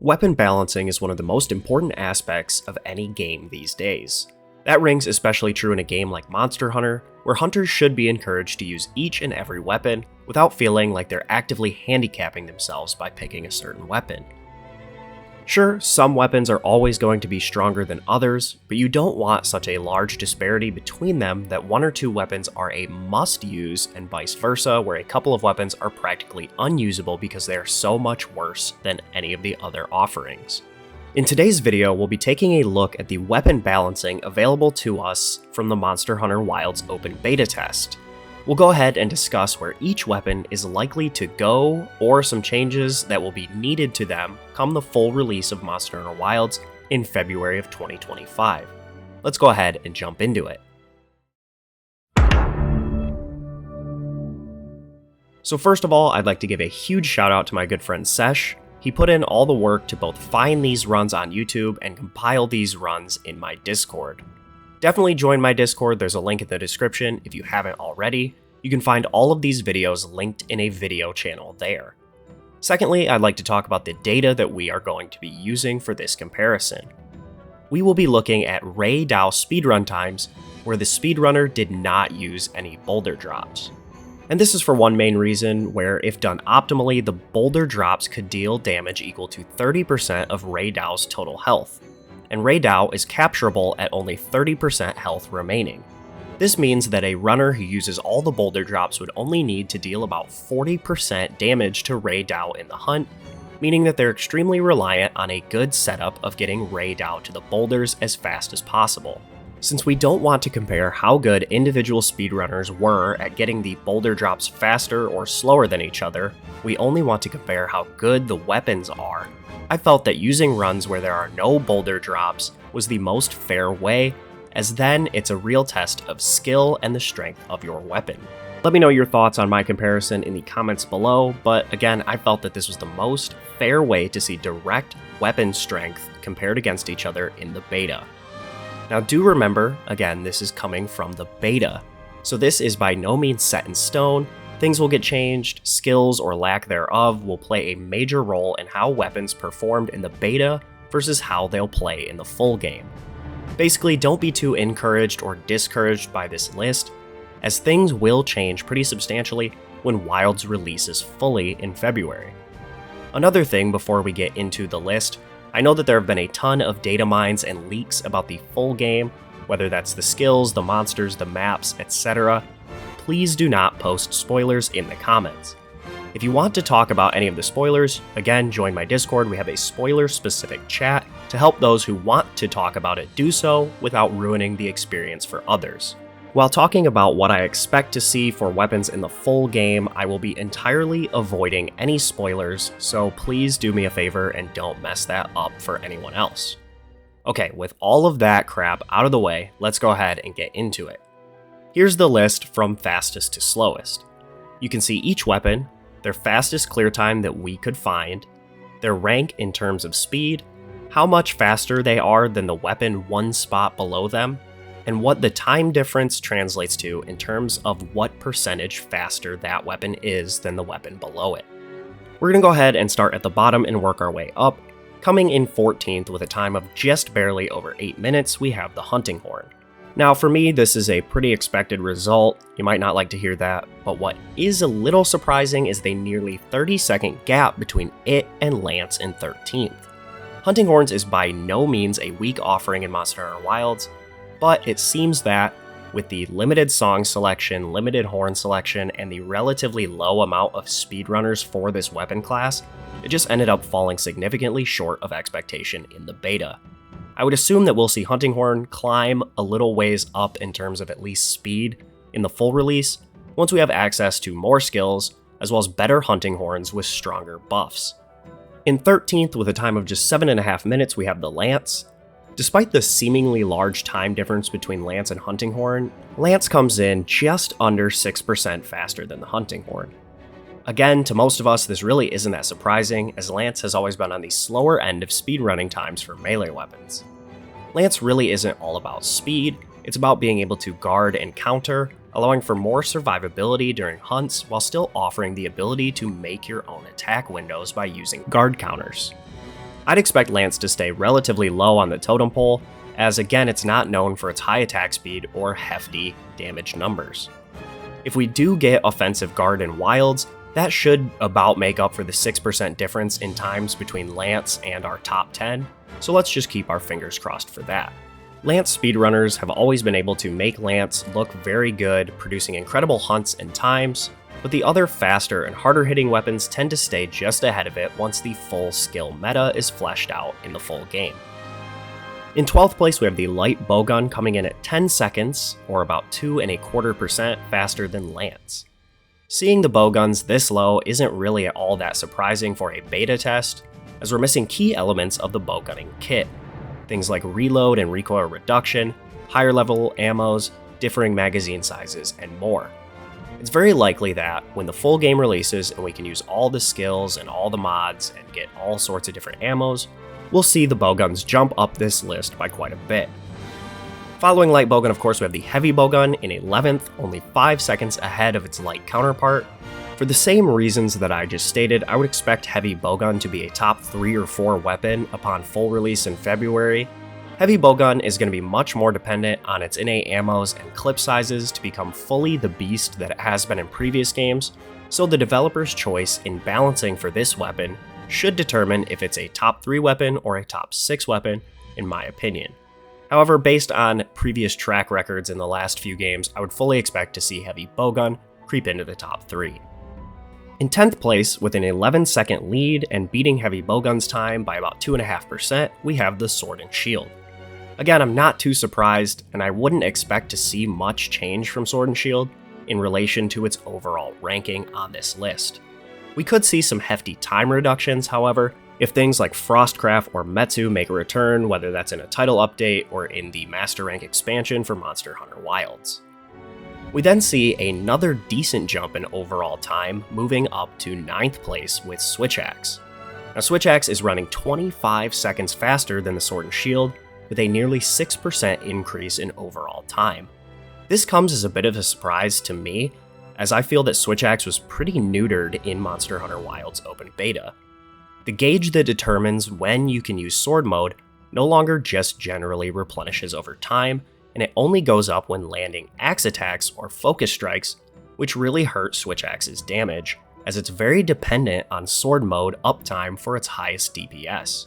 Weapon balancing is one of the most important aspects of any game these days. That rings especially true in a game like Monster Hunter, where hunters should be encouraged to use each and every weapon without feeling like they're actively handicapping themselves by picking a certain weapon. Sure, some weapons are always going to be stronger than others, but you don't want such a large disparity between them that one or two weapons are a must-use and vice versa, where a couple of weapons are practically unusable because they are so much worse than any of the other offerings. In today's video, we'll be taking a look at the weapon balancing available to us from the Monster Hunter Wilds open beta test. We'll go ahead and discuss where each weapon is likely to go, or some changes that will be needed to them come the full release of Monster Hunter Wilds in February of 2025. Let's go ahead and jump into it. So first of all, I'd like to give a huge shout out to my good friend Sesh. He put in all the work to both find these runs on YouTube and compile these runs in my Discord. Definitely join my Discord, there's a link in the description if you haven't already. You can find all of these videos linked in a video channel there. Secondly, I'd like to talk about the data that we are going to be using for this comparison. We will be looking at Ray Dow speedrun times, where the speedrunner did not use any boulder drops. And this is for one main reason, where if done optimally, the boulder drops could deal damage equal to 30% of Ray Dow's total health. And Ray Dow is capturable at only 30% health remaining. This means that a runner who uses all the boulder drops would only need to deal about 40% damage to Ray Dow in the hunt, meaning that they're extremely reliant on a good setup of getting Ray Dow to the boulders as fast as possible. Since we don't want to compare how good individual speedrunners were at getting the boulder drops faster or slower than each other, we only want to compare how good the weapons are. I felt that using runs where there are no boulder drops was the most fair way, as then it's a real test of skill and the strength of your weapon. Let me know your thoughts on my comparison in the comments below, but again, I felt that this was the most fair way to see direct weapon strength compared against each other in the beta. Now do remember, again, this is coming from the beta, so this is by no means set in stone. Things will get changed, skills or lack thereof will play a major role in how weapons performed in the beta versus how they'll play in the full game. Basically, don't be too encouraged or discouraged by this list, as things will change pretty substantially when Wilds releases fully in February. Another thing before we get into the list, I know that there have been a ton of data mines and leaks about the full game, whether that's the skills, the monsters, the maps, etc. Please do not post spoilers in the comments. If you want to talk about any of the spoilers, again, join my Discord. We have a spoiler-specific chat to help those who want to talk about it do so without ruining the experience for others. While talking about what I expect to see for weapons in the full game, I will be entirely avoiding any spoilers, so please do me a favor and don't mess that up for anyone else. Okay, with all of that crap out of the way, let's go ahead and get into it. Here's the list from fastest to slowest. You can see each weapon, their fastest clear time that we could find, their rank in terms of speed, how much faster they are than the weapon one spot below them, and what the time difference translates to in terms of what percentage faster that weapon is than the weapon below it. We're going to go ahead and start at the bottom and work our way up. Coming in 14th with a time of just barely over 8 minutes, we have the Hunting Horn. Now for me, this is a pretty expected result. You might not like to hear that, but what is a little surprising is the nearly 30-second gap between it and Lance in 13th. Hunting Horns is by no means a weak offering in Monster Hunter Wilds, but it seems that with the limited song selection, limited horn selection, and the relatively low amount of speedrunners for this weapon class, it just ended up falling significantly short of expectation in the beta. I would assume that we'll see Hunting Horn climb a little ways up in terms of at least speed in the full release, once we have access to more skills, as well as better Hunting Horns with stronger buffs. In 13th, with a time of just 7.5 minutes, we have the Lance. Despite the seemingly large time difference between Lance and Hunting Horn, Lance comes in just under 6% faster than the Hunting Horn. Again, to most of us, this really isn't that surprising, as Lance has always been on the slower end of speedrunning times for melee weapons. Lance really isn't all about speed, it's about being able to guard and counter, allowing for more survivability during hunts while still offering the ability to make your own attack windows by using guard counters. I'd expect Lance to stay relatively low on the totem pole, as again it's not known for its high attack speed or hefty damage numbers. If we do get offensive guard in wilds, that should about make up for the 6% difference in times between Lance and our top 10, so let's just keep our fingers crossed for that. Lance speedrunners have always been able to make Lance look very good, producing incredible hunts and times, but the other faster and harder hitting weapons tend to stay just ahead of it once the full skill meta is fleshed out in the full game. In 12th place, we have the light bowgun coming in at 10 seconds, or about 2.25% faster than Lance. Seeing the bowguns this low isn't really at all that surprising for a beta test, as we're missing key elements of the bowgunning kit. Things like reload and recoil reduction, higher level ammos, differing magazine sizes, and more. It's very likely that when the full game releases and we can use all the skills and all the mods and get all sorts of different ammos, we'll see the bowguns jump up this list by quite a bit. Following light bowgun, of course, we have the heavy bowgun in 11th, only 5 seconds ahead of its light counterpart. For the same reasons that I just stated, I would expect heavy bowgun to be a top 3 or 4 weapon upon full release in February. Heavy bowgun is going to be much more dependent on its innate ammos and clip sizes to become fully the beast that it has been in previous games, so the developer's choice in balancing for this weapon should determine if it's a top 3 weapon or a top 6 weapon, in my opinion. However, based on previous track records in the last few games, I would fully expect to see heavy bowgun creep into the top 3. In 10th place, with an 11-second lead and beating heavy bowgun's time by about 2.5%, we have the sword and shield. Again, I'm not too surprised, and I wouldn't expect to see much change from sword and shield in relation to its overall ranking on this list. We could see some hefty time reductions, however, if things like Frostcraft or Metsu make a return, whether that's in a title update or in the Master Rank expansion for Monster Hunter Wilds. We then see another decent jump in overall time, moving up to 9th place with Switch Axe. Now Switch Axe is running 25 seconds faster than the Sword and Shield, with a nearly 6% increase in overall time. This comes as a bit of a surprise to me, as I feel that Switch Axe was pretty neutered in Monster Hunter Wilds open beta. The gauge that determines when you can use sword mode no longer just generally replenishes over time, and it only goes up when landing axe attacks or focus strikes, which really hurt Switch Axe's damage, as it's very dependent on sword mode uptime for its highest DPS.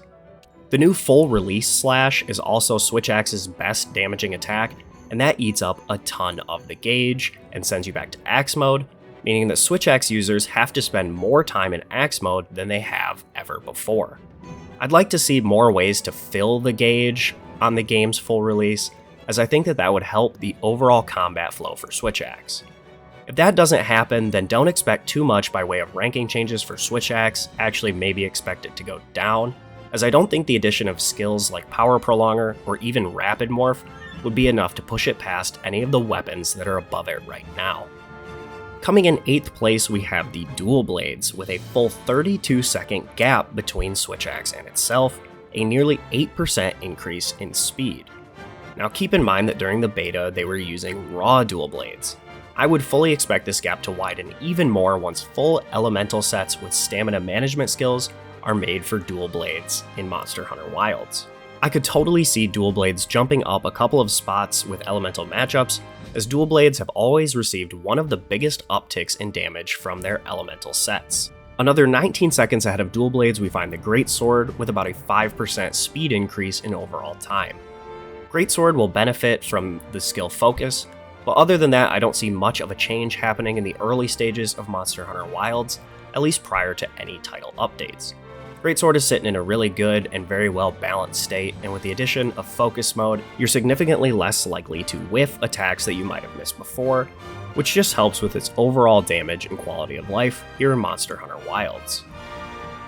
The new full release slash is also Switch Axe's best damaging attack, and that eats up a ton of the gauge and sends you back to axe mode, meaning that Switch Axe users have to spend more time in axe mode than they have ever before. I'd like to see more ways to fill the gauge on the game's full release, as I think that would help the overall combat flow for Switch Axe. If that doesn't happen, then don't expect too much by way of ranking changes for Switch Axe, actually maybe expect it to go down, as I don't think the addition of skills like Power Prolonger or even Rapid Morph would be enough to push it past any of the weapons that are above it right now. Coming in 8th place, we have the Dual Blades, with a full 32-second gap between Switch Axe and itself, a nearly 8% increase in speed. Now keep in mind that during the beta, they were using raw Dual Blades. I would fully expect this gap to widen even more once full elemental sets with stamina management skills are made for Dual Blades in Monster Hunter Wilds. I could totally see Dual Blades jumping up a couple of spots with elemental matchups, as Dual Blades have always received one of the biggest upticks in damage from their elemental sets. Another 19 seconds ahead of Dual Blades, we find the Greatsword with about a 5% speed increase in overall time. Greatsword will benefit from the skill focus, but other than that, I don't see much of a change happening in the early stages of Monster Hunter Wilds, at least prior to any title updates. Greatsword is sitting in a really good and very well balanced state, and with the addition of focus mode, you're significantly less likely to whiff attacks that you might have missed before, which just helps with its overall damage and quality of life here in Monster Hunter Wilds.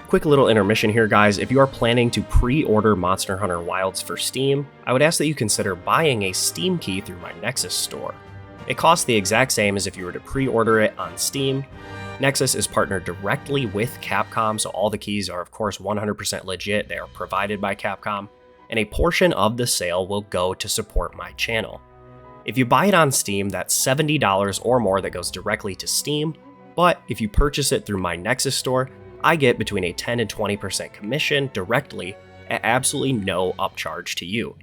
Quick little intermission here, guys. If you are planning to pre-order Monster Hunter Wilds for Steam, I would ask that you consider buying a Steam key through my Nexus store. It costs the exact same as if you were to pre-order it on Steam. Nexus is partnered directly with Capcom, so all the keys are of course 100% legit. They are provided by Capcom, and a portion of the sale will go to support my channel. If you buy it on Steam, that's $70 or more that goes directly to Steam, but if you purchase it through my Nexus store, I get between a 10 and 20% commission directly at absolutely no upcharge to you.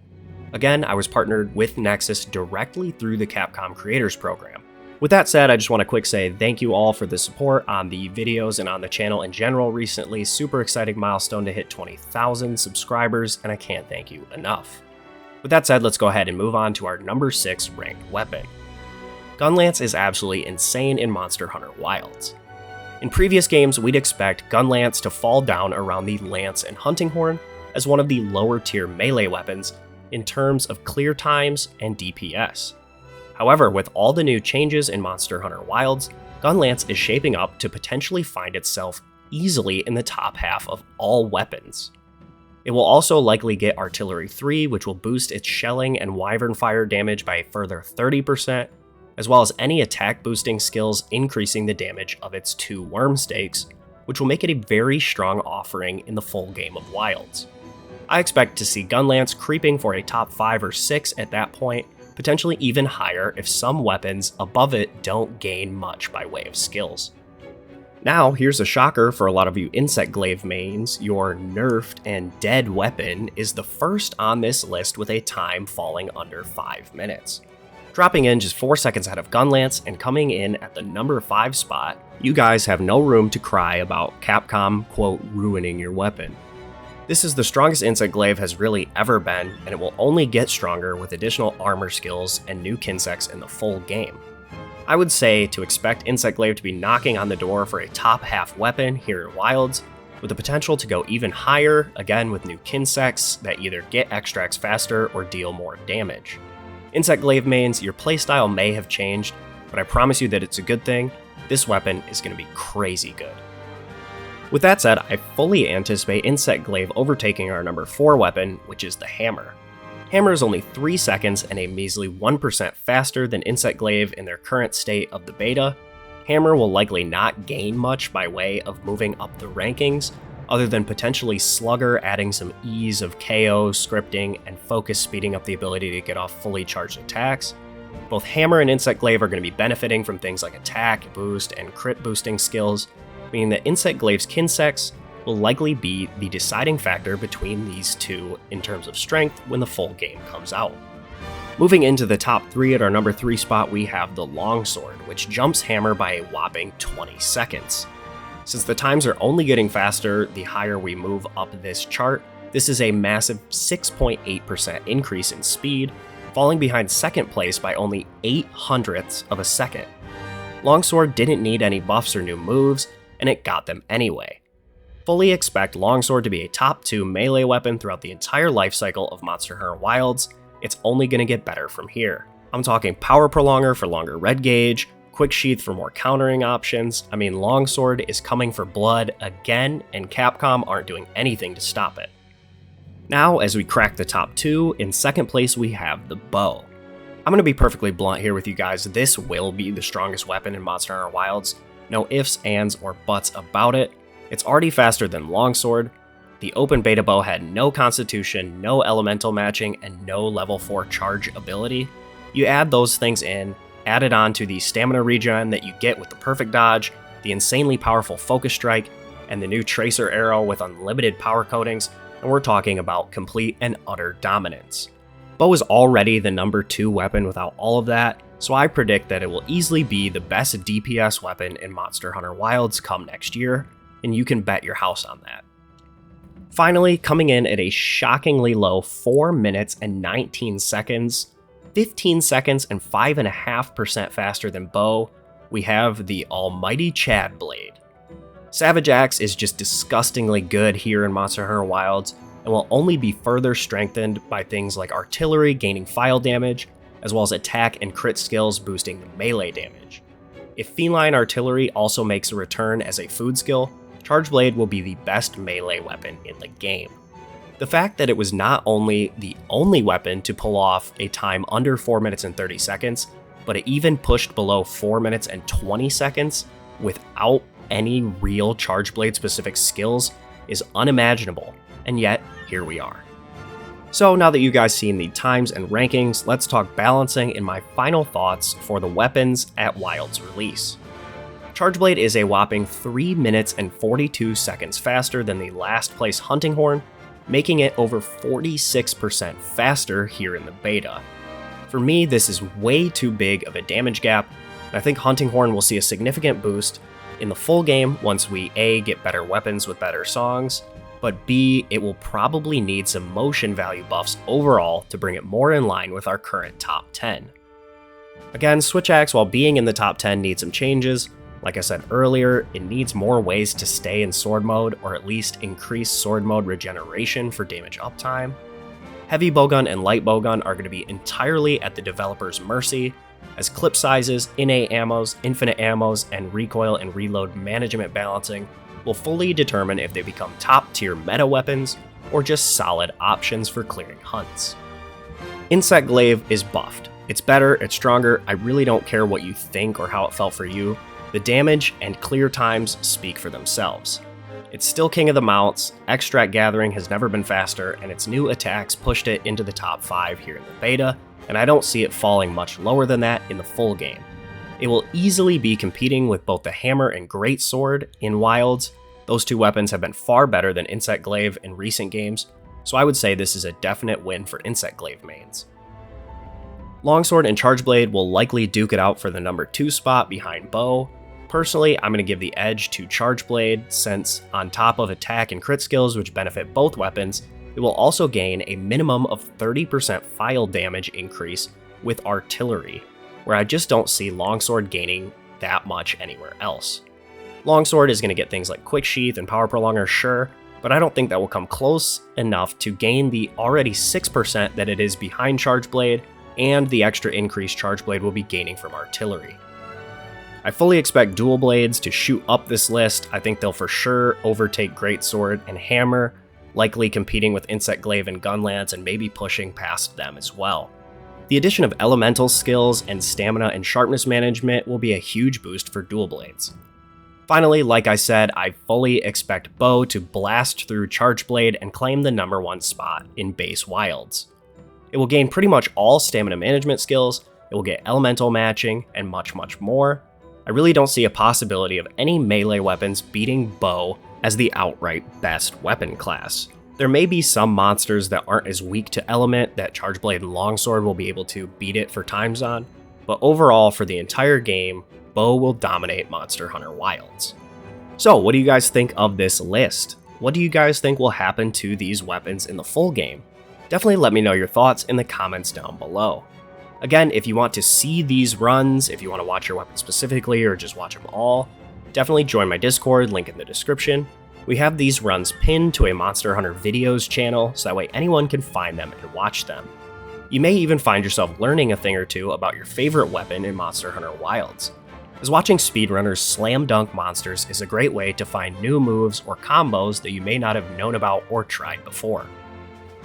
Again, I was partnered with Nexus directly through the Capcom Creators Program. With that said, I just want to quick say thank you all for the support on the videos and on the channel in general recently. Super exciting milestone to hit 20,000 subscribers, and I can't thank you enough. With that said, let's go ahead and move on to our number 6 ranked weapon. Gunlance is absolutely insane in Monster Hunter Wilds. In previous games, we'd expect Gunlance to fall down around the Lance and Hunting Horn as one of the lower tier melee weapons in terms of clear times and DPS. However, with all the new changes in Monster Hunter Wilds, Gunlance is shaping up to potentially find itself easily in the top half of all weapons. It will also likely get Artillery 3, which will boost its shelling and wyvern fire damage by a further 30%, as well as any attack boosting skills increasing the damage of its 2 worm stakes, which will make it a very strong offering in the full game of Wilds. I expect to see Gunlance creeping for a top 5 or 6 at that point, potentially even higher if some weapons above it don't gain much by way of skills. Now, here's a shocker for a lot of you Insect Glaive mains: your nerfed and dead weapon is the first on this list with a time falling under 5 minutes. Dropping in just 4 seconds ahead of Gunlance and coming in at the number 5 spot, you guys have no room to cry about Capcom, quote, ruining your weapon. This is the strongest Insect Glaive has really ever been, and it will only get stronger with additional armor skills and new Kinsects in the full game. I would say to expect Insect Glaive to be knocking on the door for a top half weapon here in Wilds, with the potential to go even higher, again with new Kinsects that either get extracts faster or deal more damage. Insect Glaive mains, your playstyle may have changed, but I promise you that it's a good thing. This weapon is going to be crazy good. With that said, I fully anticipate Insect Glaive overtaking our number 4 weapon, which is the Hammer. Hammer is only 3 seconds and a measly 1% faster than Insect Glaive in their current state of the beta. Hammer will likely not gain much by way of moving up the rankings, other than potentially Slugger adding some ease of KO, scripting, and focus speeding up the ability to get off fully charged attacks. Both Hammer and Insect Glaive are going to be benefiting from things like attack, boost, and crit boosting skills, meaning that Insect Glaive's Kinsects will likely be the deciding factor between these two in terms of strength when the full game comes out. Moving into the top 3 at our number 3 spot, we have the Longsword, which jumps Hammer by a whopping 20 seconds. Since the times are only getting faster the higher we move up this chart, this is a massive 6.8% increase in speed, falling behind second place by only 0.08 of a second. Longsword didn't need any buffs or new moves, and it got them anyway. Fully expect Longsword to be a top 2 melee weapon throughout the entire lifecycle of Monster Hunter Wilds. It's only going to get better from here. I'm talking power prolonger for longer red gauge, quick sheath for more countering options. I mean, Longsword is coming for blood again, and Capcom aren't doing anything to stop it. Now, as we crack the top 2, in second place we have the Bow. I'm going to be perfectly blunt here with you guys, this will be the strongest weapon in Monster Hunter Wilds. No ifs, ands, or buts about it. It's already faster than Longsword. The open beta bow had no constitution, no elemental matching, and no level 4 charge ability. You add those things in, add it on to the stamina regen that you get with the perfect dodge, the insanely powerful focus strike, and the new tracer arrow with unlimited power coatings, and we're talking about complete and utter dominance. Bow is already the number 2 weapon without all of that, so I predict that it will easily be the best DPS weapon in Monster Hunter Wilds come next year, and you can bet your house on that. Finally, coming in at a shockingly low 4 minutes and 19 seconds, 15 seconds and 5.5% faster than Bow, we have the almighty Chad Blade. Savage Axe is just disgustingly good here in Monster Hunter Wilds, and will only be further strengthened by things like artillery gaining file damage, as well as attack and crit skills boosting the melee damage. If Feline Artillery also makes a return as a food skill, Charge Blade will be the best melee weapon in the game. The fact that it was not only the only weapon to pull off a time under 4 minutes and 30 seconds, but it even pushed below 4 minutes and 20 seconds without any real Charge Blade specific skills is unimaginable, and yet here we are. So now that you guys seen the times and rankings, let's talk balancing in my final thoughts for the weapons at Wild's release. Charge Blade is a whopping 3 minutes and 42 seconds faster than the last place Hunting Horn, making it over 46% faster here in the beta. For me, this is way too big of a damage gap, and I think Hunting Horn will see a significant boost in the full game once we A, get better weapons with better songs, but B, it will probably need some motion value buffs overall to bring it more in line with our current top 10. Again, Switch Axe, while being in the top 10, needs some changes. Like I said earlier, it needs more ways to stay in sword mode, or at least increase sword mode regeneration for damage uptime. Heavy bowgun and light bowgun are going to be entirely at the developer's mercy, as clip sizes, innate ammos, infinite ammos, and recoil and reload management balancing will fully determine if they become top tier meta weapons or just solid options for clearing hunts. Insect Glaive is buffed. It's better, it's stronger, I really don't care what you think or how it felt for you. The damage and clear times speak for themselves. It's still king of the mounts, Extract Gathering has never been faster, and its new attacks pushed it into the top 5 here in the beta, and I don't see it falling much lower than that in the full game. It will easily be competing with both the Hammer and Greatsword in Wilds. Those two weapons have been far better than Insect Glaive in recent games, so I would say this is a definite win for Insect Glaive mains. Longsword and Charge Blade will likely duke it out for the number 2 spot behind Bow. Personally, I'm going to give the edge to Charge Blade, since on top of attack and crit skills which benefit both weapons, it will also gain a minimum of 30% file damage increase with artillery, where I just don't see Longsword gaining that much anywhere else. Longsword is going to get things like Quick Sheath and Power Prolonger, sure, but I don't think that will come close enough to gain the already 6% that it is behind Charge Blade, and the extra increase Charge Blade will be gaining from artillery. I fully expect dual blades to shoot up this list. I think they'll for sure overtake Greatsword and Hammer, likely competing with Insect Glaive and Gunlance and maybe pushing past them as well. The addition of elemental skills and stamina and sharpness management will be a huge boost for dual blades. Finally, like I said, I fully expect Bow to blast through Charge Blade and claim the number 1 spot in base Wilds. It will gain pretty much all stamina management skills, it will get elemental matching, and much more. I really don't see a possibility of any melee weapons beating Bow as the outright best weapon class. There may be some monsters that aren't as weak to element that Charge Blade and Longsword will be able to beat it for times on, but overall for the entire game, Bow will dominate Monster Hunter Wilds. So what do you guys think of this list? What do you guys think will happen to these weapons in the full game? Definitely let me know your thoughts in the comments down below. Again, if you want to see these runs, if you want to watch your weapon specifically or just watch them all, definitely join my Discord, link in the description. We have these runs pinned to a Monster Hunter videos channel, so that way anyone can find them and watch them. You may even find yourself learning a thing or two about your favorite weapon in Monster Hunter Wilds, as watching speedrunners slam dunk monsters is a great way to find new moves or combos that you may not have known about or tried before.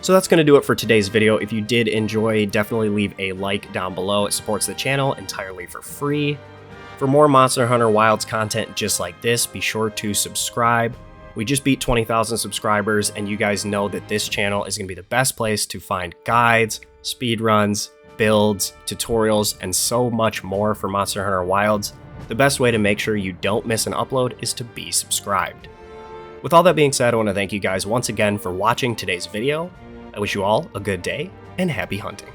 So that's going to do it for today's video. If you did enjoy, definitely leave a like down below. It supports the channel entirely for free. For more Monster Hunter Wilds content just like this, be sure to subscribe. We just beat 20,000 subscribers, and you guys know that this channel is going to be the best place to find guides, speedruns, builds, tutorials, and so much more for Monster Hunter Wilds. The best way to make sure you don't miss an upload is to be subscribed. With all that being said, I want to thank you guys once again for watching today's video. I wish you all a good day and happy hunting.